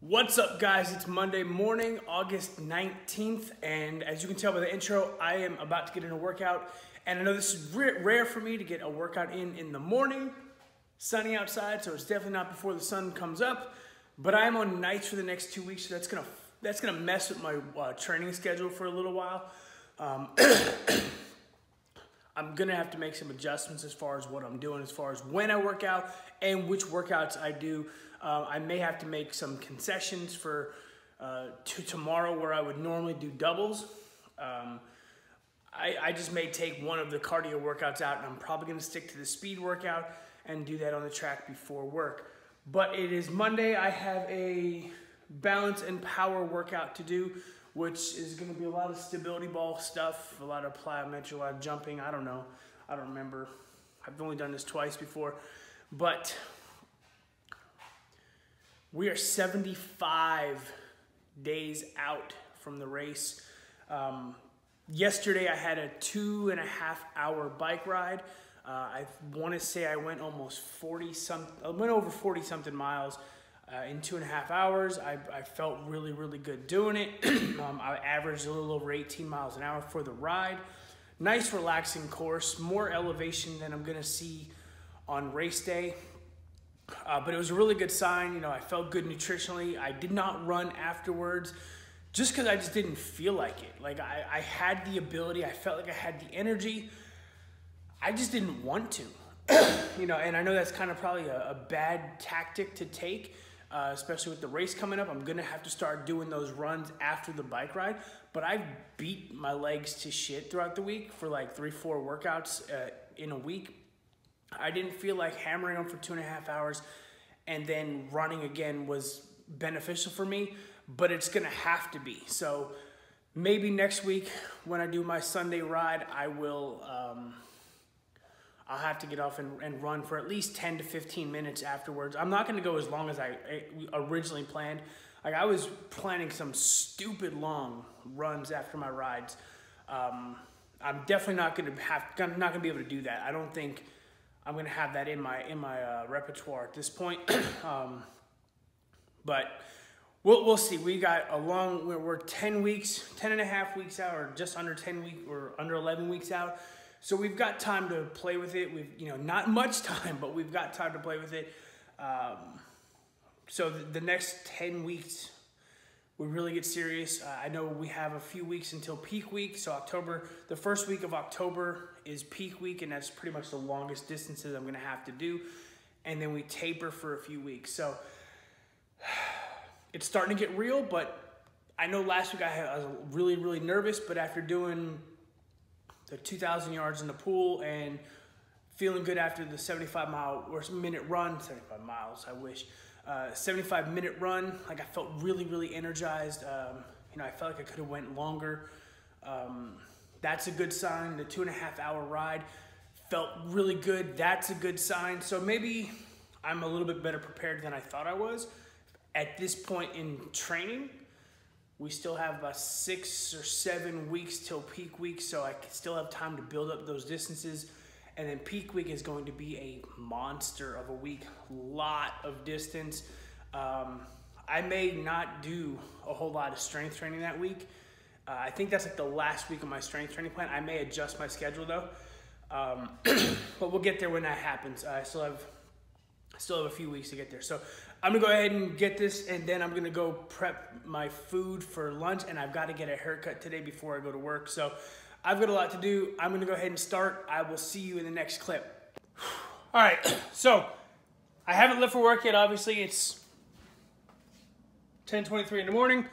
What's up, guys? It's Monday morning, August 19th, and as you can tell by the intro, I am about to get in a workout. And I know this is rare for me to get a workout in the morning, sunny outside, so it's definitely not before the sun comes up. But I am on nights for the next 2 weeks, so that's gonna mess with my training schedule for a little while. I'm gonna have to make some adjustments as far as what I'm doing, as far as when I work out and which workouts I do. I may have to make some concessions for tomorrow where I would normally do doubles. I just may take one of the cardio workouts out, and I'm probably gonna stick to the speed workout and do that on the track before work. But it is Monday. I have a balance and power workout to do, which is gonna be a lot of stability ball stuff, a lot of plyometry, a lot of jumping. I don't know. I don't remember. I've only done this twice before. But we are 75 days out from the race. Yesterday I had a 2.5-hour bike ride. I want to say I went almost 40-something, I went over 40-something miles in 2.5 hours. I felt really good doing it. I averaged a little over 18 miles an hour for the ride. Nice relaxing course, more elevation than I'm gonna see on race day. But it was a really good sign. You know, I felt good nutritionally. I did not run afterwards just because I just didn't feel like it. Like I had the ability, I felt like I had the energy. I just didn't want to. You know, and I know that's kind of probably a bad tactic to take, especially with the race coming up. I'm gonna have to start doing those runs after the bike ride. But I beat my legs to shit throughout the week for like 3-4 workouts in a week. I didn't feel like hammering them for 2.5 hours and then running again was beneficial for me, but it's gonna have to be. So maybe next week when I do my Sunday ride, I will, I'll have to get off and run for at least 10 to 15 minutes afterwards. I'm not gonna go as long as I originally planned. Like I was planning some stupid long runs after my rides. I'm definitely not gonna be able to do that. I don't think I'm gonna have that in my repertoire at this point. But we'll see. We got we're 10 and a half weeks out, or just under 10 weeks, or under 11 weeks out. So we've got time to play with it. We've, you know, not much time, but we've got time to play with it. So the next 10 weeks, we really get serious. I know we have a few weeks until peak week. So the first week of October is peak week, and that's pretty much the longest distances I'm gonna have to do. And then we taper for a few weeks. So it's starting to get real, but I know last week I was really nervous, but after doing the 2,000 yards in the pool and feeling good after the 75-minute run, 75 miles, I wish, 75-minute run, like I felt really energized. You know, I felt like I could have went longer. That's a good sign. The 2.5-hour ride felt really good. That's a good sign. So maybe I'm a little bit better prepared than I thought I was. At this point in training, we still have about 6 or 7 weeks till peak week, so I still have time to build up those distances. And then peak week is going to be a monster of a week, lot of distance. I may not do a whole lot of strength training that week. I think that's like the last week of my strength training plan. I may adjust my schedule though, but we'll get there when that happens. I still have a few weeks to get there. So I'm gonna go ahead and get this, and then I'm gonna go prep my food for lunch, and I've got to get a haircut today before I go to work. So I've got a lot to do. I'm gonna go ahead and start. I will see you in the next clip. All right, so I haven't left for work yet. Obviously, it's 10:23 in the morning,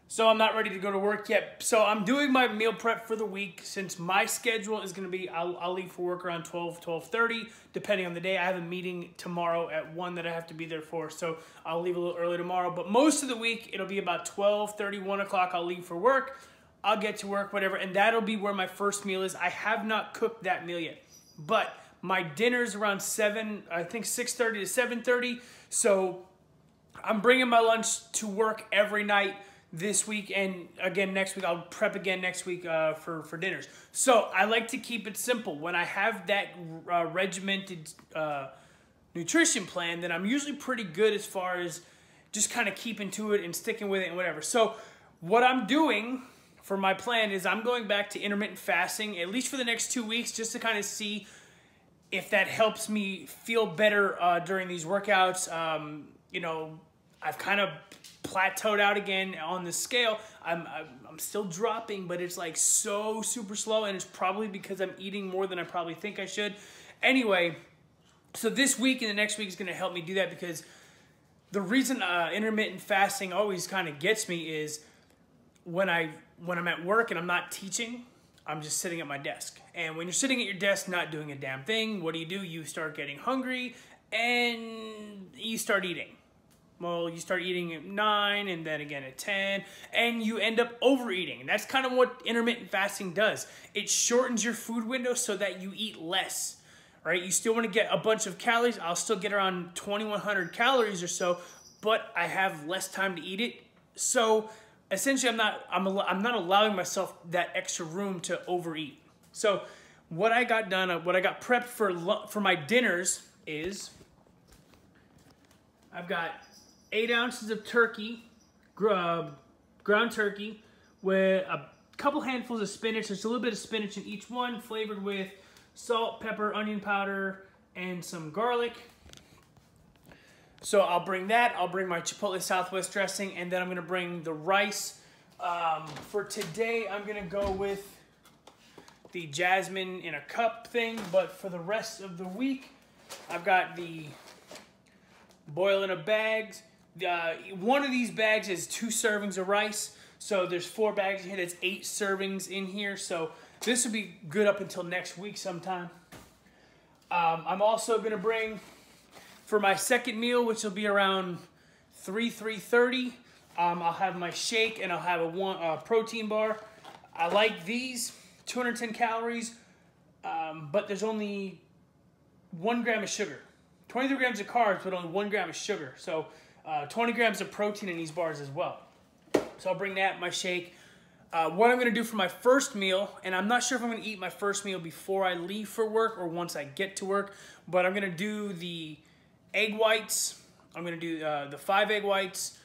so I'm not ready to go to work yet. So I'm doing my meal prep for the week. Since my schedule is gonna be, I'll leave for work around 12:30, depending on the day. I have a meeting tomorrow at 1 that I have to be there for, so I'll leave a little early tomorrow. But most of the week, it'll be about 12:30, 1 o'clock, I'll leave for work. I'll get to work, whatever, and that'll be where my first meal is. I have not cooked that meal yet, but my dinner's around 7, I think 6:30 to 7:30, so I'm bringing my lunch to work every night this week, and again next week. I'll prep again next week for dinners. So I like to keep it simple. When I have that regimented nutrition plan, then I'm usually pretty good as far as just kind of keeping to it and sticking with it and whatever. So what I'm doing for my plan is I'm going back to intermittent fasting, at least for the next 2 weeks, just to kind of see if that helps me feel better during these workouts. You know, I've kind of plateaued out again on the scale. I'm still dropping, but it's like so super slow, and it's probably because I'm eating more than I probably think I should. Anyway, so this week and the next week is going to help me do that, because the reason intermittent fasting always kind of gets me is when I'm at work and I'm not teaching, I'm just sitting at my desk. And when you're sitting at your desk not doing a damn thing, what do? You start getting hungry and you start eating. Well, you start eating at 9 and then again at 10, and you end up overeating. And that's kind of what intermittent fasting does. It shortens your food window so that you eat less, right? You still want to get a bunch of calories. I'll still get around 2,100 calories or so, but I have less time to eat it. So essentially, I'm not allowing myself that extra room to overeat. So what I got done, what I got prepped for my dinners is I've got 8 ounces of turkey, ground turkey, with a couple handfuls of spinach. There's a little bit of spinach in each one, flavored with salt, pepper, onion powder, and some garlic. So I'll bring that. I'll bring my Chipotle Southwest dressing, and then I'm going to bring the rice. For today, I'm going to go with the jasmine in a cup thing, but for the rest of the week, I've got the boil in a bags. One of these bags is 2 servings of rice, so there's 4 bags in here. That's 8 servings in here, so this will be good up until next week sometime. I'm also going to bring, for my second meal, which will be around 3:30, I'll have my shake and I'll have a protein bar. I like these, 210 calories, but there's only 1 gram of sugar. 23 grams of carbs, but only 1 gram of sugar. So 20 grams of protein in these bars as well. So I'll bring that, my shake. What I'm going to do for my first meal, and I'm not sure if I'm going to eat my first meal before I leave for work or once I get to work, but I'm going to do the egg whites. I'm going to do the 5 egg whites,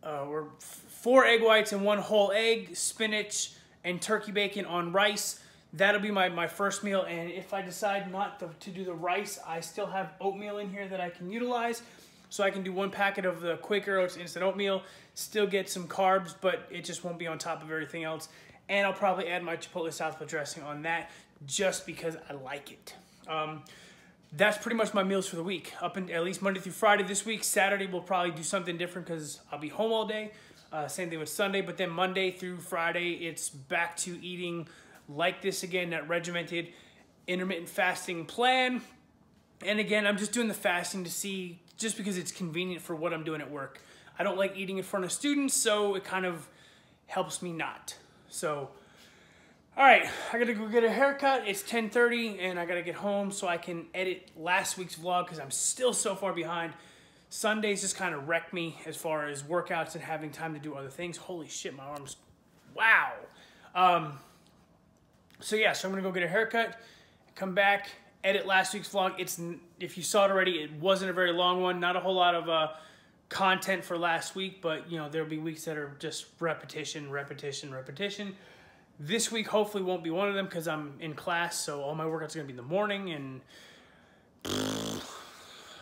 or 4 egg whites and 1 whole egg, spinach, and turkey bacon on rice. That'll be my first meal, and if I decide not to do the rice, I still have oatmeal in here that I can utilize. So I can do 1 packet of the Quaker Oats instant oatmeal, still get some carbs, but it just won't be on top of everything else. And I'll probably add my Chipotle Southwest dressing on that just because I like it. That's pretty much my meals for the week, up in, at least Monday through Friday this week. Saturday we'll probably do something different because I'll be home all day. Same thing with Sunday, but then Monday through Friday, it's back to eating like this again, that regimented intermittent fasting plan. And again, I'm just doing the fasting to see, just because it's convenient for what I'm doing at work. I don't like eating in front of students, so it kind of helps me not. So, all right, I gotta go get a haircut. It's 10:30 and I gotta get home so I can edit last week's vlog because I'm still so far behind. Sundays just kind of wrecked me as far as workouts and having time to do other things. Holy shit, my arms, wow. So yeah, so I'm gonna go get a haircut, come back, edit last week's vlog. If you saw it already, it wasn't a very long one. Not a whole lot of content for last week, but you know, there'll be weeks that are just repetition, repetition, repetition. This week hopefully won't be one of them because I'm in class, so all my workouts are gonna be in the morning. And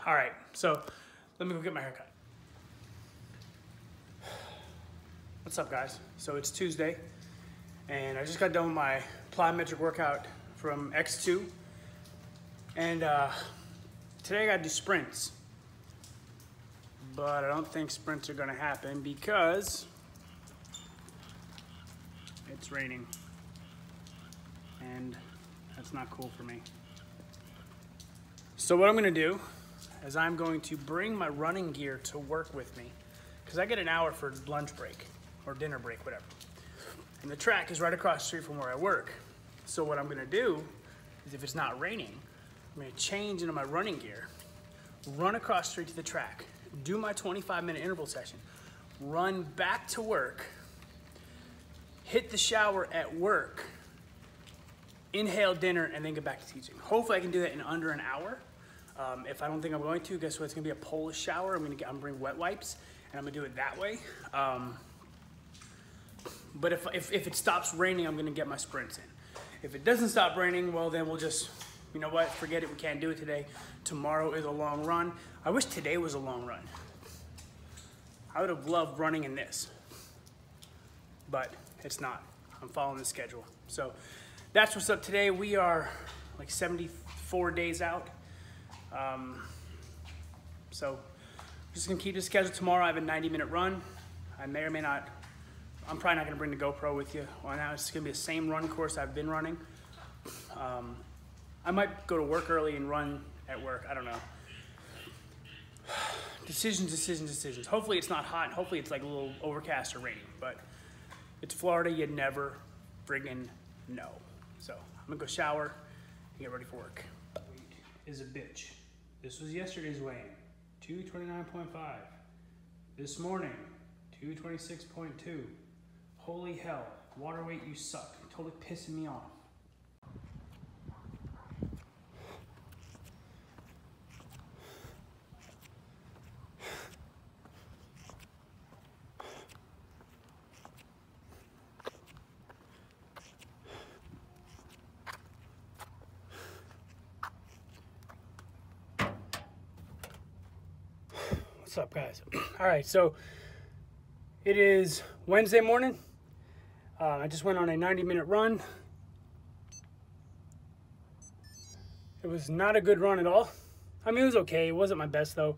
all right, so let me go get my haircut. What's up, guys? So it's Tuesday, and I just got done with my plyometric workout from X2. And today I gotta do sprints. But I don't think sprints are gonna happen because it's raining. And that's not cool for me. So what I'm gonna do is I'm going to bring my running gear to work with me, because I get an hour for lunch break or dinner break, whatever. And the track is right across the street from where I work. So what I'm gonna do is, if it's not raining, I'm gonna change into my running gear, run across the street to the track, do my 25-minute interval session, run back to work, hit the shower at work, inhale dinner, and then get back to teaching. Hopefully I can do that in under an hour. If I don't think I'm going to, guess what? It's gonna be a Polish shower. I'm gonna bring wet wipes, and I'm gonna do it that way. But if it stops raining, I'm gonna get my sprints in. If it doesn't stop raining, well then we'll just, you know what, forget it, we can't do it today. Tomorrow is a long run. I wish today was a long run. I would have loved running in this, but it's not. I'm following the schedule. So that's what's up today. We are like 74 days out. So just gonna keep the schedule tomorrow. I have a 90-minute run. I may or may not, I'm probably not gonna bring the GoPro with you on that. It's gonna be the same run course I've been running. I might go to work early and run at work, I don't know. Decisions. Hopefully it's not hot. Hopefully it's like a little overcast or rainy, but it's Florida, you never friggin' know. So I'm gonna go shower and get ready for work. Weight is a bitch. This was yesterday's weigh-in, 229.5. This morning, 226.2. Holy hell, water weight, you suck. You're totally pissing me off. What's up, guys? All right, so it is Wednesday morning. I just went on a 90-minute run. It was not a good run at all. I mean, it was okay. It wasn't my best, though.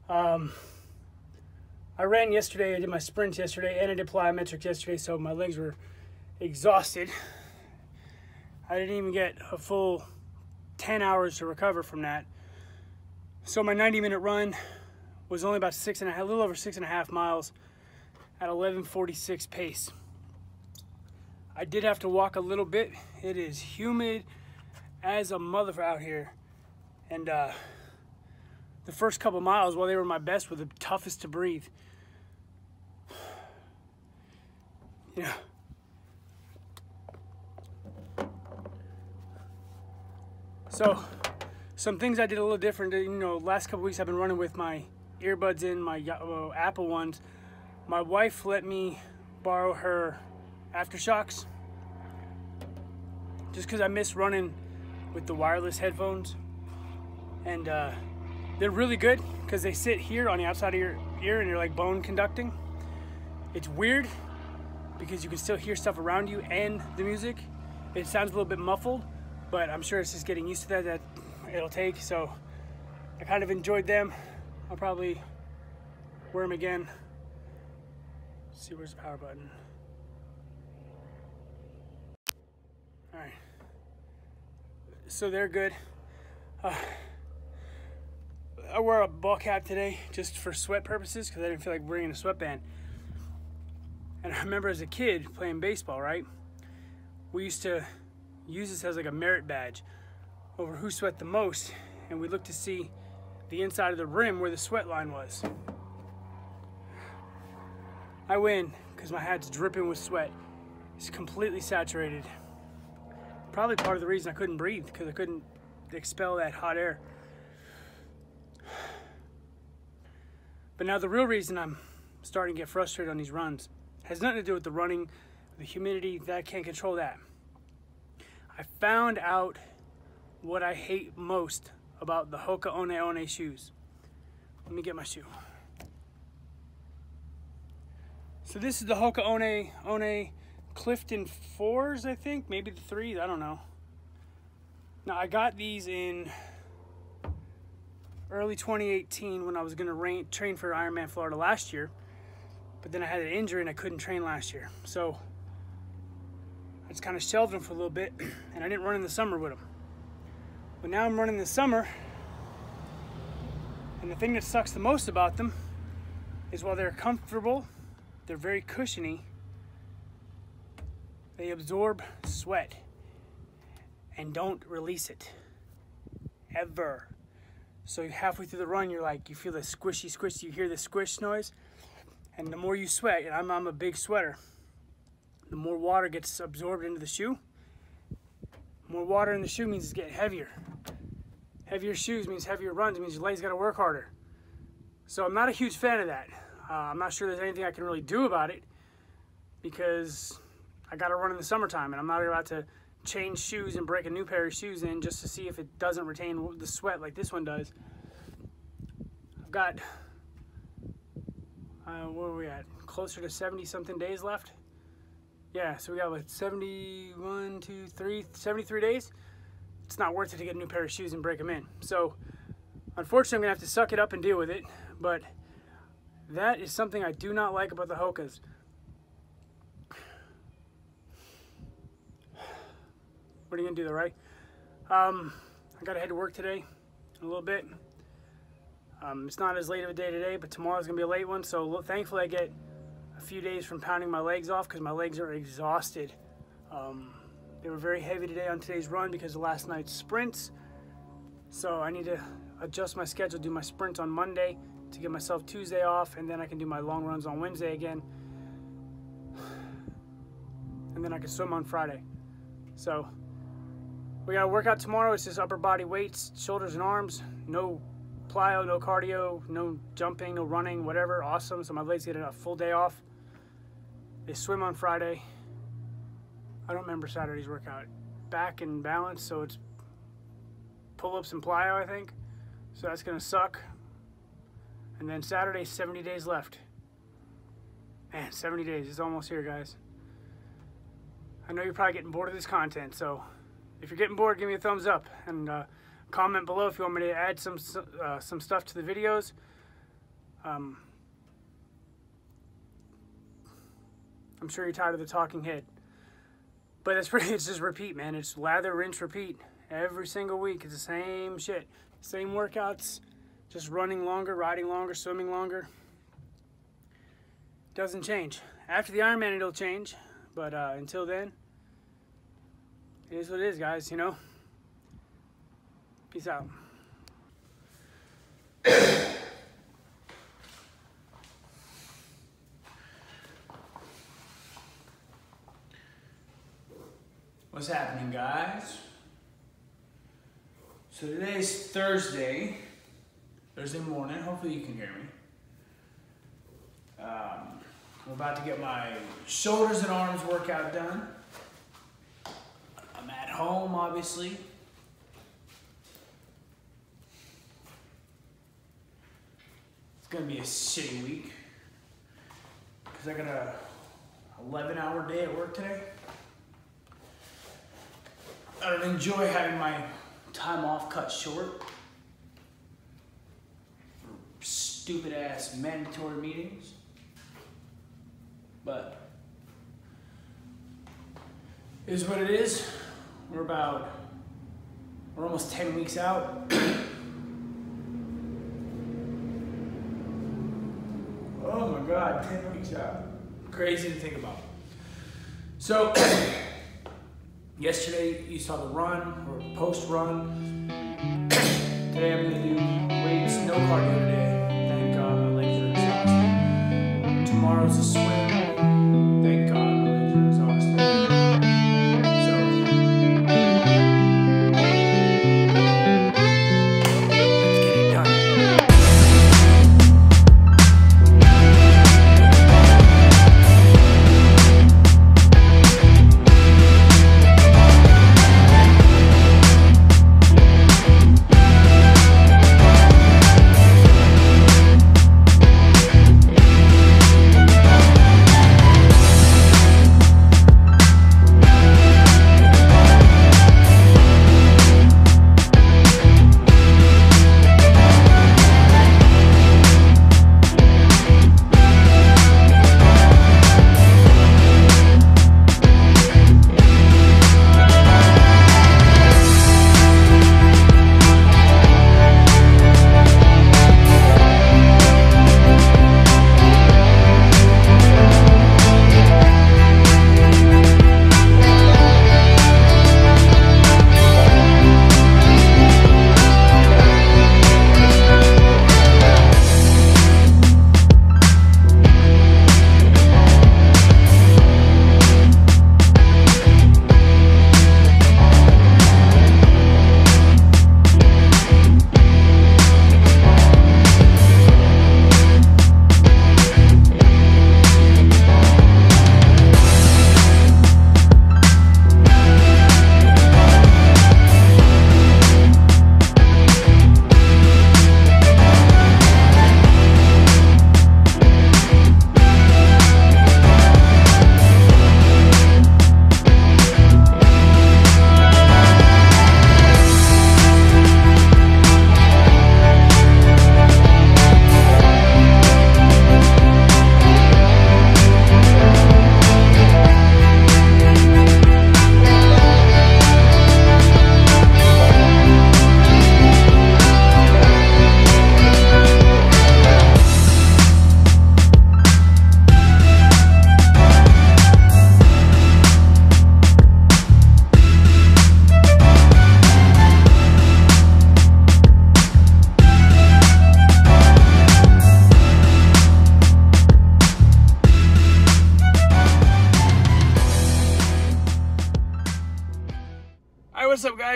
I ran yesterday. I did my sprints yesterday, and I did plyometrics yesterday, so my legs were exhausted. I didn't even get a full 10 hours to recover from that. So my 90-minute run was only about a little over 6.5 miles at 11:46 pace. I did have to walk a little bit. It is humid as a mother out here. And the first couple miles, while they were my best, were the toughest to breathe. Yeah. So, some things I did a little different. You know, last couple weeks I've been running with my earbuds in, my Apple ones. My wife let me borrow her AfterShokz just because I miss running with the wireless headphones. And they're really good because they sit here on the outside of your ear and they're like bone conducting. It's weird because you can still hear stuff around you and the music. It sounds a little bit muffled, but I'm sure it's just getting used to that it'll take. So I kind of enjoyed them. I'll probably wear them again. Let's see, where's the power button? All right. So they're good. I wore a ball cap today just for sweat purposes because I didn't feel like bringing a sweatband. And I remember as a kid playing baseball, right? We used to use this as like a merit badge over who sweat the most, and we looked to see the inside of the rim where the sweat line was. I win because my hat's dripping with sweat. It's completely saturated. Probably part of the reason I couldn't breathe, because I couldn't expel that hot air. But now the real reason I'm starting to get frustrated on these runs has nothing to do with the running, the humidity, that I can't control that. I found out what I hate most about the Hoka One One shoes. Let me get my shoe. So this is the Hoka One One Clifton 4s, I think, maybe the 3s, I don't know. Now I got these in early 2018 when I was gonna train for Ironman Florida last year, but then I had an injury and I couldn't train last year. So I just kind of shelved them for a little bit, and I didn't run in the summer with them. But now I'm running this summer, and the thing that sucks the most about them is while they're comfortable, they're very cushiony, they absorb sweat and don't release it, ever. So halfway through the run, you're like, you feel the squishy, you hear the squish noise, and the more you sweat, and I'm a big sweater, the more water gets absorbed into the shoe. More water in the shoe means it's getting heavier. Heavier shoes means heavier runs, means your legs gotta work harder. So I'm not a huge fan of that. I'm not sure there's anything I can really do about it because I got to run in the summertime, and I'm not about to change shoes and break a new pair of shoes in just to see if it doesn't retain the sweat like this one does. I've got, where are we at? Closer to 70-something days left. Yeah, so we got like 73 days. It's not worth it to get a new pair of shoes and break them in. So, unfortunately, I'm going to have to suck it up and deal with it. But that is something I do not like about the Hokas. What are you going to do though, right? I got to head to work today in a little bit. It's not as late of a day today, but tomorrow's going to be a late one. So thankfully I get a few days from pounding my legs off because my legs are exhausted. They were very heavy today on today's run because of last night's sprints. So I need to adjust my schedule, do my sprints on Monday to give myself Tuesday off, and then I can do my long runs on Wednesday again. And then I can swim on Friday. So we got to work out tomorrow. It's just upper body weights, shoulders and arms. No plyo, no cardio, no jumping, no running, whatever. Awesome. So my legs get a full day off. They swim on Friday. I don't remember Saturday's workout. Back and balance, so it's pull-ups and plyo, I think. So that's going to suck. And then Saturday, 70 days left. Man, 70 days. It's almost here, guys. I know you're probably getting bored of this content, so if you're getting bored, give me a thumbs up and comment below if you want me to add some stuff to the videos. I'm sure you're tired of the talking head, but it's just repeat, man. It's lather, rinse, repeat every single week. It's the same shit, same workouts, just running longer, riding longer, swimming longer. Doesn't change. After the Ironman, it'll change, but until then, it is what it is, guys, you know? Peace out. What's happening, guys? So today's Thursday morning. Hopefully you can hear me. I'm about to get my shoulders and arms workout done. I'm at home, obviously. It's gonna be a shitty week because I got a 11-hour day at work today. I don't enjoy having my time off cut short for stupid ass mandatory meetings, but it is what it is. We're almost 10 weeks out. Oh my God, 10 weeks out. Crazy to think about. So, yesterday you saw the run, or post-run. Today I'm gonna do weights, no cardio today. Thank God, my legs are exhausted. Tomorrow's a swim. Thank God, my legs are exhausted.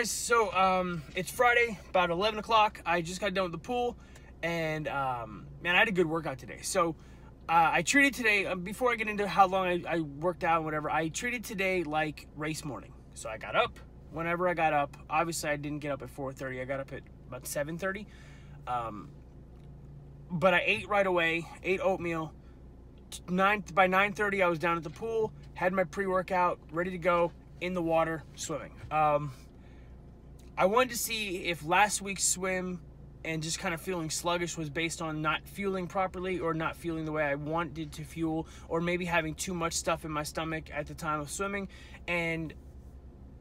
guys, so it's Friday, about 11 o'clock. I just got done with the pool, and man, I had a good workout today. So I treated today, before I get into how long I worked out and whatever, I treated today like race morning. So I got up whenever I got up. Obviously, I didn't get up at 4:30. I got up at about 7:30. But I ate right away, ate oatmeal. By 9:30, I was down at the pool, had my pre-workout, ready to go, in the water, swimming. I wanted to see if last week's swim and just kind of feeling sluggish was based on not fueling properly or not fueling the way I wanted to fuel, or maybe having too much stuff in my stomach at the time of swimming. And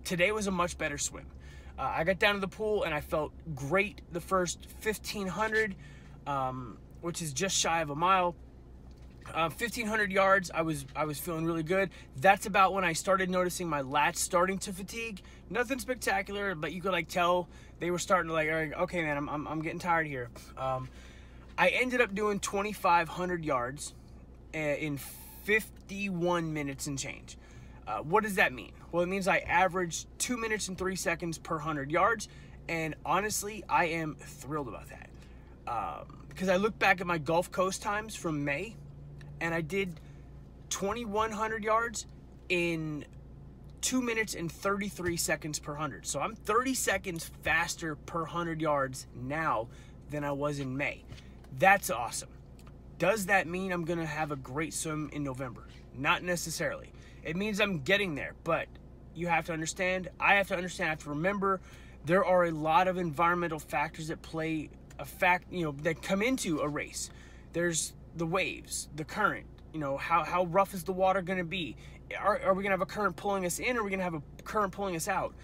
today was a much better swim. I got down to the pool and I felt great the first 1,500, which is just shy of a mile. 1,500 yards, I was feeling really good. That's about when I started noticing my lats starting to fatigue. Nothing spectacular, but you could like tell they were starting to like, okay, man, I'm getting tired here. I ended up doing 2,500 yards in 51 minutes and change. What does that mean? Well, it means I averaged 2 minutes and 3 seconds per 100 yards, and honestly, I am thrilled about that. Because I look back at my Gulf Coast times from May, and I did 2,100 yards in 2 minutes and 33 seconds per 100. So I'm 30 seconds faster per 100 yards now than I was in May. That's awesome. Does that mean I'm going to have a great swim in November? Not necessarily. It means I'm getting there, but you have to understand, I have to remember there are a lot of environmental factors that play that come into a race. There's the waves, the current, how rough is the water going to be? Are we going to have a current pulling us in, or are we going to have a current pulling us out?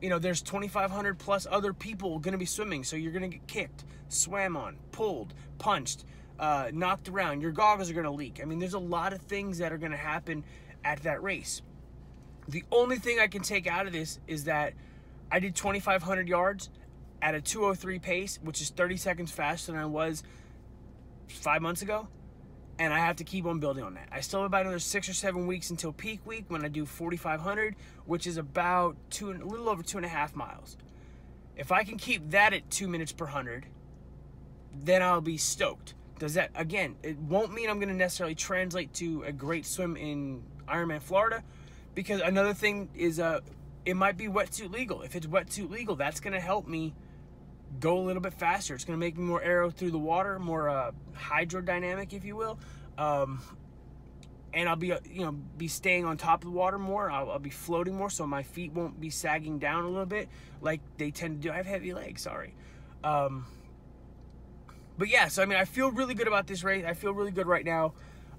There's 2,500 plus other people going to be swimming, so you're going to get kicked, swam on, pulled, punched, knocked around. Your goggles are going to leak. I mean, there's a lot of things that are going to happen at that race. The only thing I can take out of this is that I did 2,500 yards at a 2:03 pace, which is 30 seconds faster than I was 5 months ago, and I have to keep on building on that. I still have about another 6 or 7 weeks until peak week when I do 4,500, which is about a little over 2.5 miles. If I can keep that at 2 minutes per 100, then I'll be stoked. Does that, again, it won't mean I'm going to necessarily translate to a great swim in Ironman Florida, because another thing is it might be wetsuit legal. If it's wetsuit legal, that's going to help me go a little bit faster. It's going to make me more aero through the water, more hydrodynamic, if you will. And I'll be staying on top of the water more. I'll be floating more, so my feet won't be sagging down a little bit like they tend to do. I have heavy legs, sorry. But yeah, so I mean, I feel really good about this race. I feel really good right now.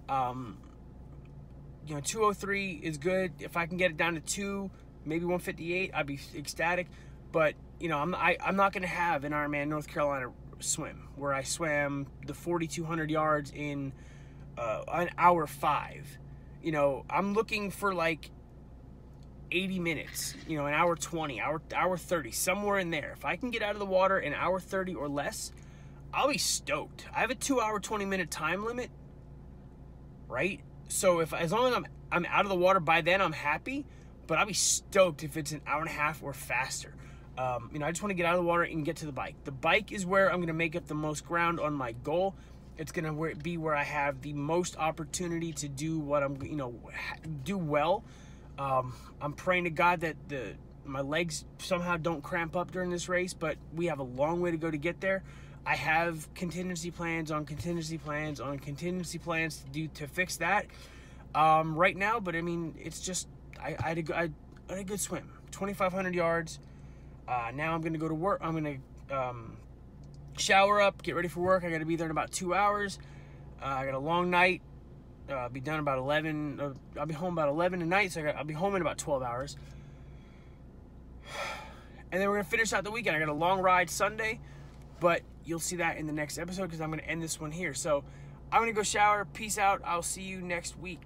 2:03 is good. If I can get it down to 2, maybe 1:58, I'd be ecstatic. But I'm not going to have an Ironman North Carolina swim where I swam the 4,200 yards in an hour 5. I'm looking for like 80 minutes, an hour 20, hour 30, somewhere in there. If I can get out of the water in hour 30 or less, I'll be stoked. I have a 2 hour 20 minute time limit, right? So as long as I'm out of the water by then, I'm happy. But I'll be stoked if it's an hour and a half or faster. I just want to get out of the water and get to the bike. The bike is where I'm going to make up the most ground on my goal. It's going to be where I have the most opportunity to do what I'm, do well. I'm praying to God that my legs somehow don't cramp up during this race, but we have a long way to go to get there. I have contingency plans on contingency plans on contingency plans to fix that right now. But I mean, it's just, I had a good swim, 2,500 yards. Now I'm going to go to work. I'm going to shower up, get ready for work. I got to be there in about 2 hours. I got a long night. I'll be done about 11. I'll be home about 11 tonight, so I'll be home in about 12 hours. And then we're going to finish out the weekend. I got a long ride Sunday, but you'll see that in the next episode because I'm going to end this one here. So I'm going to go shower. Peace out. I'll see you next week.